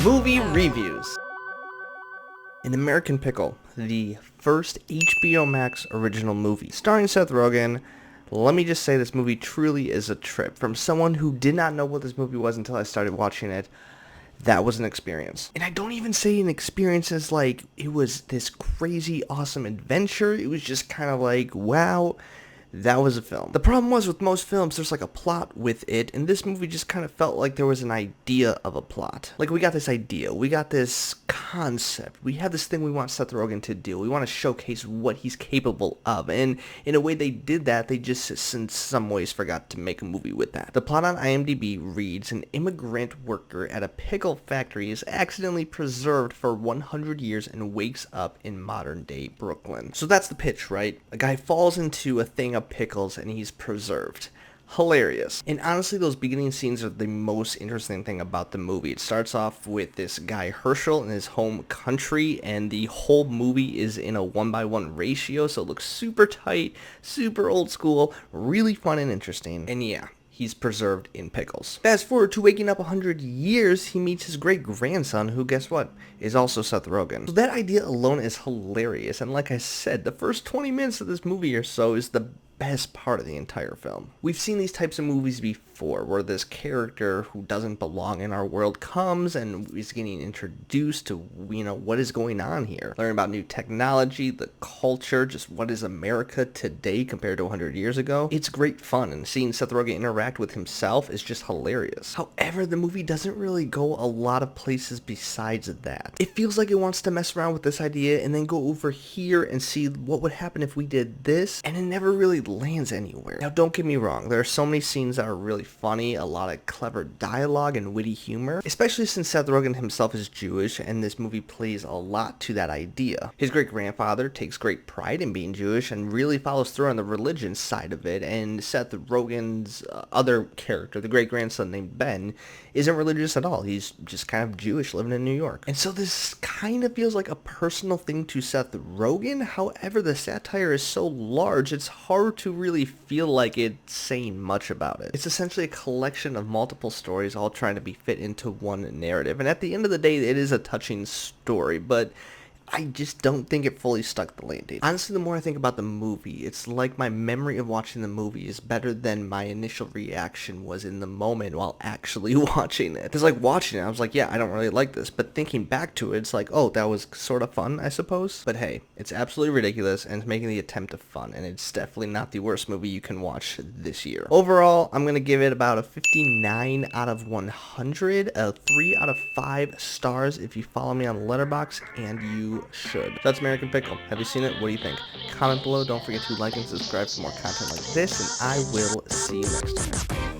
Movie reviews. An American Pickle, the first HBO Max original movie, starring Seth Rogen. Let me just say this movie truly is a trip. From someone who did not know what this movie was until I started watching it, that was an experience. And I don't even say an experience as like it was this crazy awesome adventure. It was just kind of like, wow, that was a film. The problem was with most films, there's like a plot with it, and this movie just kind of felt like there was an idea of a plot. Like we got this idea, we got this concept, we have this thing we want Seth Rogen to do, we want to showcase what he's capable of, and in a way they did that, they just in some ways forgot to make a movie with that. The plot on IMDb reads, an immigrant worker at a pickle factory is accidentally preserved for 100 years and wakes up in modern day Brooklyn. So that's the pitch, right? A guy falls into a thing of pickles and he's preserved. Hilarious. And honestly, those beginning scenes are the most interesting thing about the movie. It starts off with this guy Herschel in his home country, and the whole movie is in a 1:1 ratio, so it looks super tight, super old school, really fun and interesting. And yeah, he's preserved in pickles. Fast forward to waking up 100 years, he meets his great-grandson, who, guess what, is also Seth Rogen. So that idea alone is hilarious, and like I said, the first 20 minutes of this movie or so is the best part of the entire film. We've seen these types of movies before, where this character who doesn't belong in our world comes and is getting introduced to, what is going on here. Learning about new technology, the culture, just what is America today compared to 100 years ago. It's great fun, and seeing Seth Rogen interact with himself is just hilarious. However, the movie doesn't really go a lot of places besides that. It feels like it wants to mess around with this idea and then go over here and see what would happen if we did this, and it never really lands anywhere. Now, don't get me wrong, there are so many scenes that are really funny, a lot of clever dialogue and witty humor, especially since Seth Rogen himself is Jewish, and this movie plays a lot to that idea. His great-grandfather takes great pride in being Jewish and really follows through on the religion side of it, and Seth Rogen's other character, the great-grandson named Ben, isn't religious at all. He's just kind of Jewish living in New York. And so this kind of feels like a personal thing to Seth Rogen. However, the satire is so large, it's hard to really feel like it's saying much about it. It's essentially a collection of multiple stories all trying to be fit into one narrative. And at the end of the day, it is a touching story, but I just don't think it fully stuck the landing. Honestly, the more I think about the movie, it's like my memory of watching the movie is better than my initial reaction was in the moment while actually watching it. Because like watching it, I was like, yeah, I don't really like this. But thinking back to it, it's like, oh, that was sort of fun, I suppose. But hey, it's absolutely ridiculous and it's making the attempt of fun. And it's definitely not the worst movie you can watch this year. Overall, I'm going to give it about a 59 out of 100, a 3 out of 5 stars if you follow me on Letterboxd, and you should. So that's American Pickle. Have you seen it? What do you think? Comment below. Don't forget to like and subscribe for more content like this, and I will see you next time.